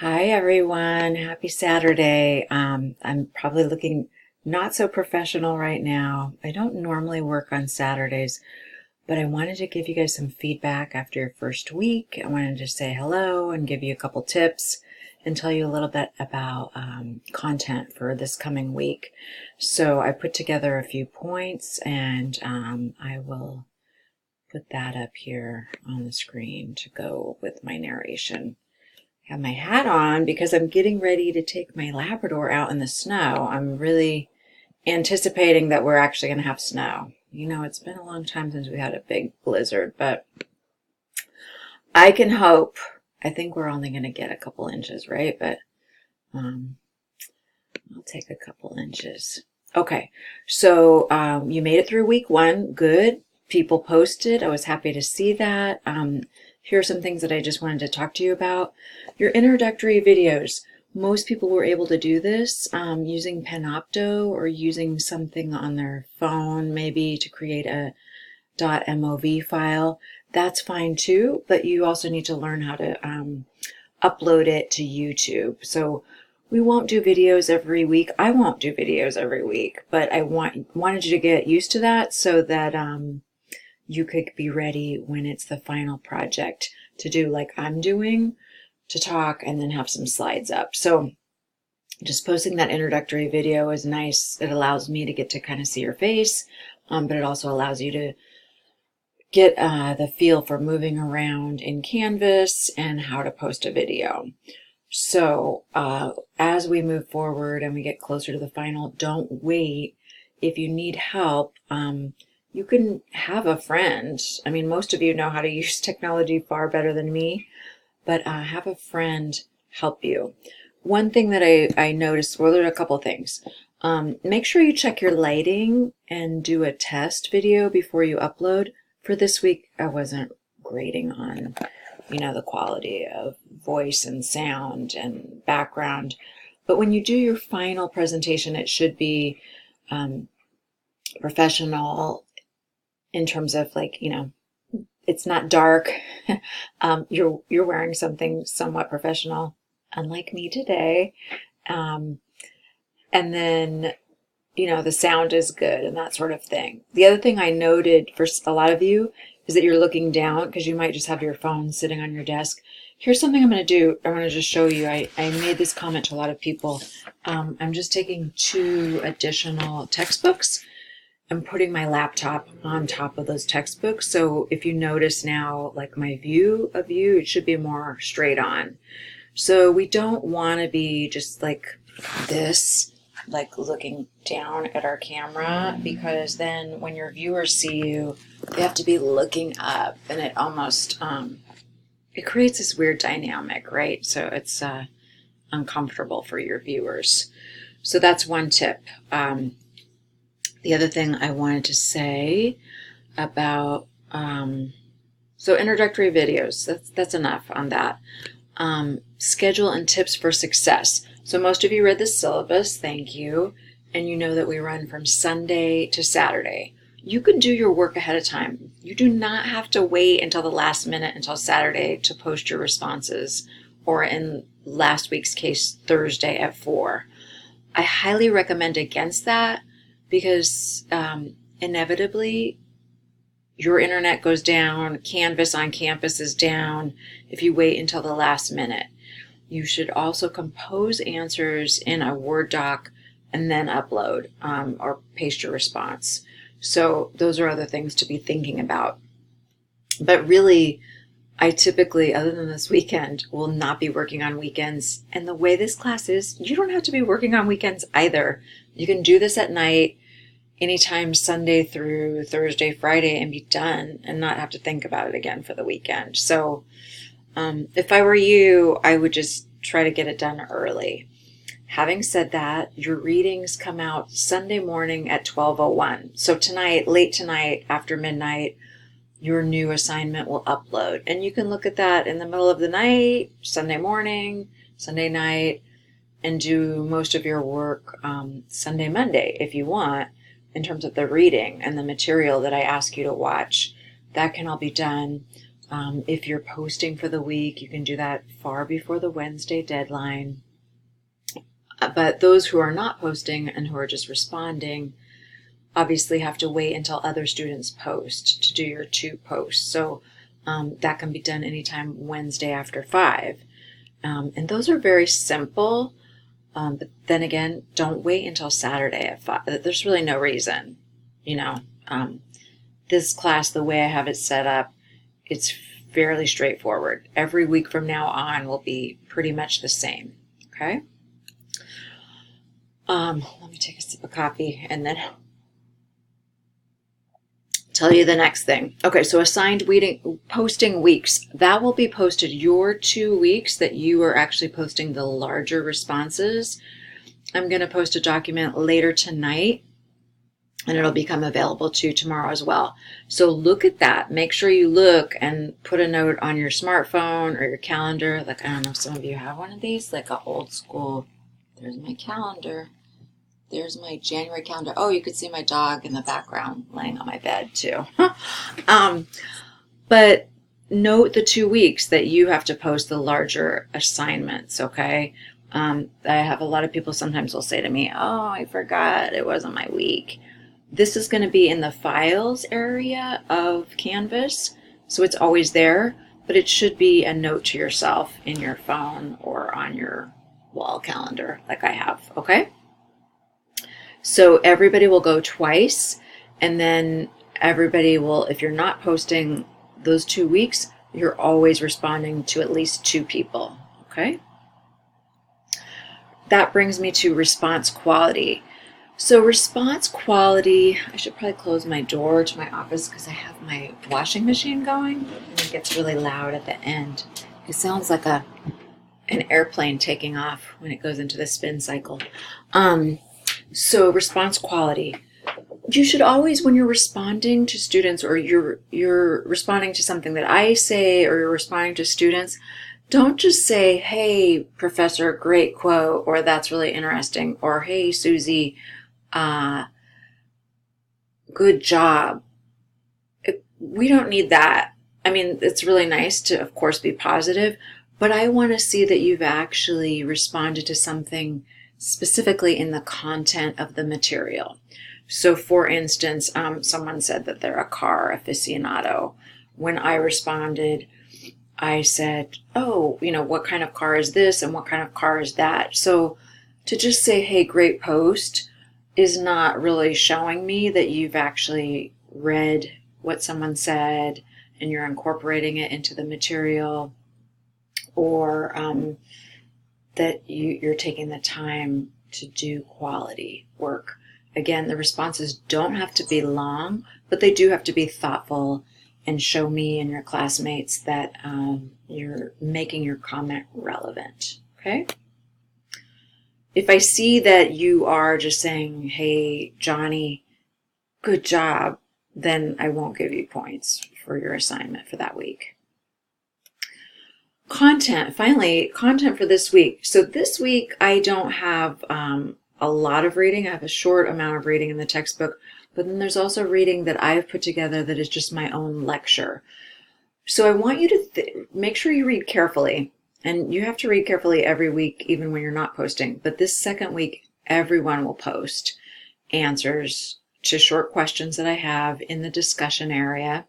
Hi everyone, happy Saturday. I'm probably looking not so professional right now. I don't normally work on Saturdays, but I wanted to give you guys some feedback after your first week. I wanted to say hello and give you a couple tips and tell you a little bit about content for this coming week. So I put together a few points and I will put that up here on the screen to go with my narration. Have my hat on because I'm getting ready to take my Labrador out in the snow. I'm really anticipating that we're actually going to have snow. You know, it's been a long time since we had a big blizzard, but I can hope. I think we're only going to get a couple inches, right? But I'll take a couple inches. Okay, so you made it through week one. Good. People posted. I was happy to see that. Here are some things that I just wanted to talk to you about. Your introductory videos. Most people were able to do this using Panopto or using something on their phone, maybe to create a .mov file. That's fine too, but you also need to learn how to upload it to YouTube. So we won't do videos every week. I won't do videos every week, but I wanted you to get used to that so that you could be ready when it's the final project to do like I'm doing, to talk and then have some slides up. So just posting that introductory video is nice. It allows me to get to kind of see your face, but it also allows you to get the feel for moving around in Canvas and how to post a video. So as we move forward and we get closer to the final, don't wait. If you need help, you can have a friend. I mean, most of you know how to use technology far better than me, but have a friend help you. One thing that I noticed, well, there are a couple things. Make sure you check your lighting and do a test video before you upload. For this week, I wasn't grading on, the quality of voice and sound and background. But when you do your final presentation, it should be professional in terms of it's not dark. You're wearing something somewhat professional, unlike me today. And then, the sound is good and that sort of thing. The other thing I noted for a lot of you is that you're looking down because you might just have your phone sitting on your desk. Here's something I'm going to do. I want to just show you. I made this comment to a lot of people. I'm just taking 2 additional textbooks and putting my laptop on top of those textbooks. So if you notice now, like my view of you, it should be more straight on. So we don't want to be just like this, like looking down at our camera, because then when your viewers see you, they have to be looking up, and it almost, it creates this weird dynamic, right? So it's uncomfortable for your viewers. So that's one tip. The other thing I wanted to say about, so introductory videos, that's enough on that. Schedule and tips for success. So most of you read the syllabus, thank you, and you know that we run from Sunday to Saturday. You can do your work ahead of time. You do not have to wait until the last minute, until Saturday, to post your responses, or in last week's case, Thursday at 4. I highly recommend against that because inevitably your internet goes down, Canvas on campus is down if you wait until the last minute. You should also compose answers in a Word doc and then upload or paste your response. So those are other things to be thinking about. But really, I typically, other than this weekend, will not be working on weekends. And the way this class is, you don't have to be working on weekends either. You can do this at night, anytime Sunday through Thursday, Friday, and be done and not have to think about it again for the weekend. So if I were you, I would just try to get it done early. Having said that, your readings come out Sunday morning at 12:01. So tonight, late tonight, after midnight, your new assignment will upload. And you can look at that in the middle of the night, Sunday morning, Sunday night, and do most of your work Sunday, Monday if you want, in terms of the reading and the material that I ask you to watch. That can all be done. If you're posting for the week, you can do that far before the Wednesday deadline. But those who are not posting and who are just responding obviously have to wait until other students post to do your 2 posts. So that can be done anytime Wednesday after 5. And those are very simple. But then again, don't wait until Saturday at 5. There's really no reason, this class, the way I have it set up, it's fairly straightforward. Every week from now on will be pretty much the same. Okay. Let me take a sip of coffee and then tell you the next thing. Okay, so assigned posting weeks. That will be posted your 2 weeks that you are actually posting the larger responses. I'm going to post a document later tonight, and it'll become available to you tomorrow as well. So look at that. Make sure you look and put a note on your smartphone or your calendar. Like, I don't know if some of you have one of these, like an old school. There's my calendar. There's my January calendar. Oh, you could see my dog in the background laying on my bed too. But note the 2 weeks that you have to post the larger assignments, okay? I have a lot of people sometimes will say to me, oh, I forgot it wasn't my week. This is going to be in the files area of Canvas, so it's always there, but it should be a note to yourself in your phone or on your wall calendar like I have, okay? So everybody will go twice, and then everybody will, if you're not posting those 2 weeks, you're always responding to at least 2 people, okay? That brings me to response quality. So response quality, I should probably close my door to my office because I have my washing machine going, and it gets really loud at the end. It sounds like an airplane taking off when it goes into the spin cycle. So response quality. You should always, when you're responding to students or you're responding to something that I say or you're responding to students, don't just say, hey, professor, great quote, or that's really interesting, or hey, Susie, good job. We don't need that. I mean, it's really nice to, of course, be positive, but I want to see that you've actually responded to something specifically in the content of the material. So for instance, someone said that they're a car aficionado. When I responded, I said, oh, what kind of car is this and what kind of car is that? So to just say, hey, great post is not really showing me that you've actually read what someone said and you're incorporating it into the material, or that you're taking the time to do quality work. Again, the responses don't have to be long, but they do have to be thoughtful and show me and your classmates that you're making your comment relevant, okay? If I see that you are just saying, hey, Johnny, good job, then I won't give you points for your assignment for that week. Content, finally, content for this week. So this week I don't have a lot of reading. I have a short amount of reading in the textbook, but then there's also reading that I've put together that is just my own lecture. So I want you to make sure you read carefully, and you have to read carefully every week, even when you're not posting. But this second week, everyone will post answers to short questions that I have in the discussion area.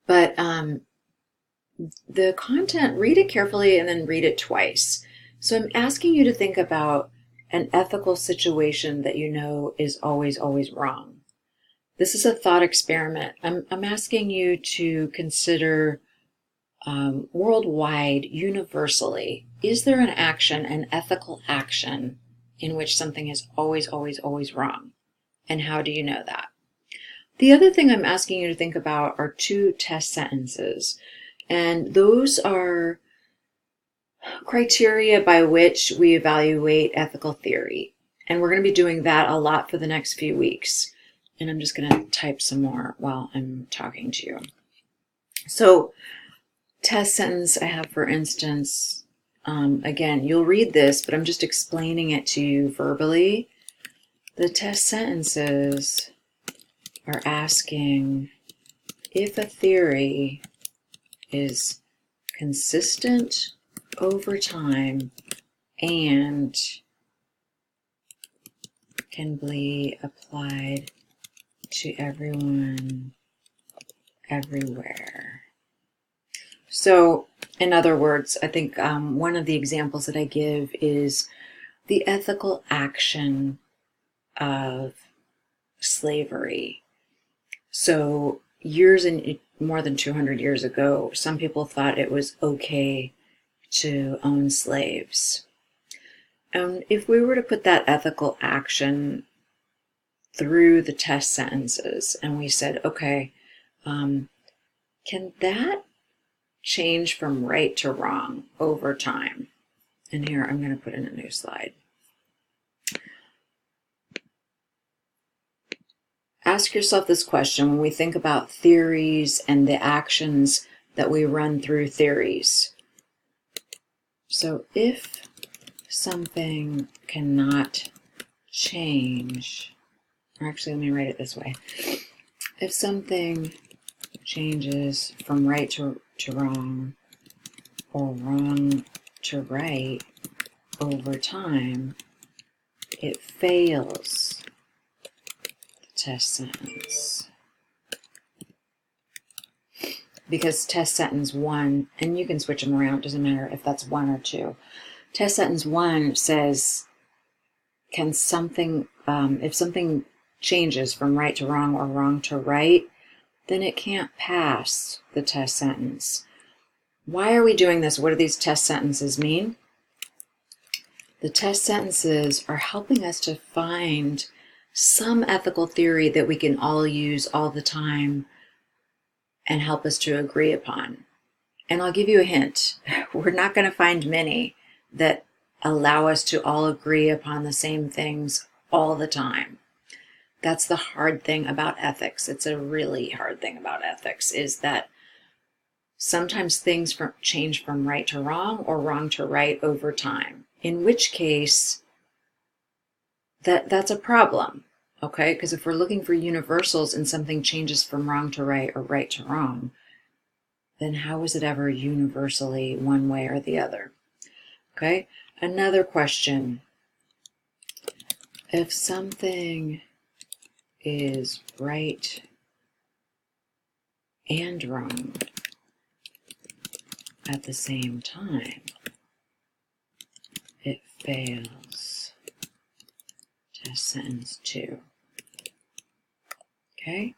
But the content, read it carefully and then read it twice. So I'm asking you to think about an ethical situation that you know is always, always wrong. This is a thought experiment. I'm asking you to consider worldwide, universally, is there an action, an ethical action, in which something is always, always, always wrong? And how do you know that? The other thing I'm asking you to think about are 2 test sentences. And those are criteria by which we evaluate ethical theory. And we're going to be doing that a lot for the next few weeks. And I'm just going to type some more while I'm talking to you. So, test sentence I have, for instance, again, you'll read this, but I'm just explaining it to you verbally. The test sentences are asking, if a theory is consistent over time and can be applied to everyone, everywhere. So, in other words, I think one of the examples that I give is the ethical action of slavery. So, years and more than 200 years ago, some people thought it was okay to own slaves. And if we were to put that ethical action through the test sentences and we said, okay, can that change from right to wrong over time? And here I'm going to put in a new slide. Ask yourself this question when we think about theories and the actions that we run through theories. So if something cannot change, or actually let me write it this way. If something changes from right to wrong or wrong to right over time, it fails the test sentence. Because test sentence 1, and you can switch them around, it doesn't matter if that's 1 or 2. Test sentence 1 says, can something, if something changes from right to wrong or wrong to right, then it can't pass the test sentence. Why are we doing this? What do these test sentences mean? The test sentences are helping us to find some ethical theory that we can all use all the time and help us to agree upon. And I'll give you a hint. We're not going to find many that allow us to all agree upon the same things all the time. That's the hard thing about ethics. It's a really hard thing about ethics, is that sometimes things change from right to wrong or wrong to right over time. In which case, that's a problem, okay? Because if we're looking for universals and something changes from wrong to right or right to wrong, then how is it ever universally one way or the other? Okay, another question. If something is right and wrong at the same time, it fails test sentence 2. Okay,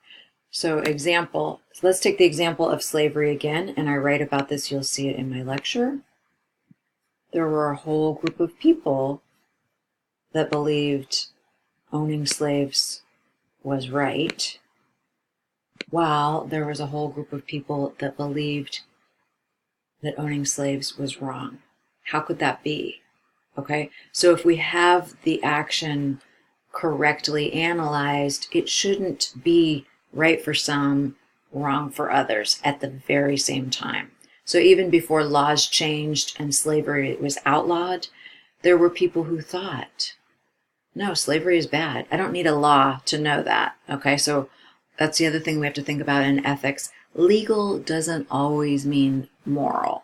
so example, let's take the example of slavery again, and I write about this, you'll see it in my lecture. There were a whole group of people that believed owning slaves was right, while there was a whole group of people that believed that owning slaves was wrong. How could that be? Okay, so if we have the action correctly analyzed, it shouldn't be right for some, wrong for others at the very same time. So even before laws changed and slavery was outlawed, there were people who thought, no, slavery is bad. I don't need a law to know that. Okay, so that's the other thing we have to think about in ethics. Legal doesn't always mean moral.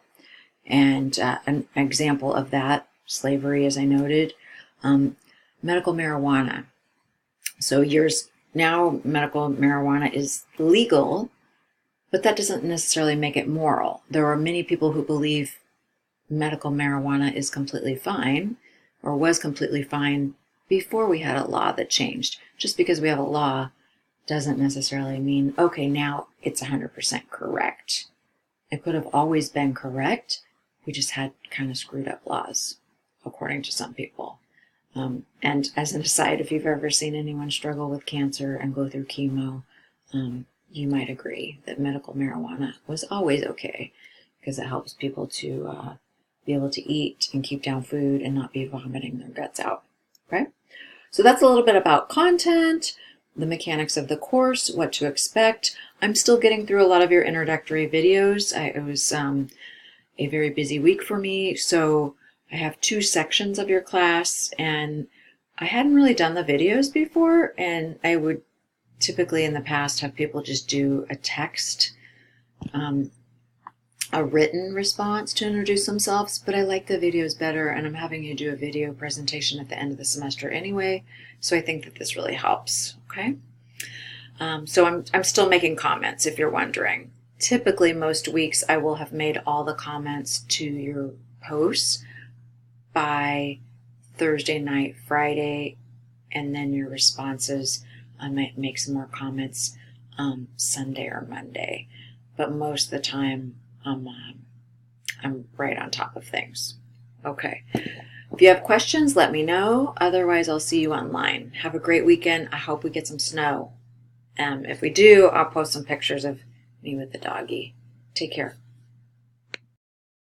And an example of that, slavery, as I noted, medical marijuana. So now medical marijuana is legal, but that doesn't necessarily make it moral. There are many people who believe medical marijuana is completely fine, or was completely fine before we had a law that changed. Just because we have a law doesn't necessarily mean, okay, now it's 100% correct. It could have always been correct. We just had kind of screwed up laws, according to some people. And as an aside, if you've ever seen anyone struggle with cancer and go through chemo, you might agree that medical marijuana was always okay, because it helps people to be able to eat and keep down food and not be vomiting their guts out. Okay, so that's a little bit about content, the mechanics of the course, what to expect. I'm still getting through a lot of your introductory videos. It was a very busy week for me, so I have 2 sections of your class, and I hadn't really done the videos before, and I would typically in the past have people just do a text, a written response to introduce themselves, but I like the videos better, and I'm having you do a video presentation at the end of the semester anyway, so I think that this really helps, okay? So I'm still making comments if you're wondering. Typically most weeks I will have made all the comments to your posts by Thursday night, Friday, and then your responses. I might make some more comments Sunday or Monday, but most of the time I'm right on top of things. Okay. If you have questions, let me know. Otherwise, I'll see you online. Have a great weekend. I hope we get some snow. If we do, I'll post some pictures of me with the doggy. Take care.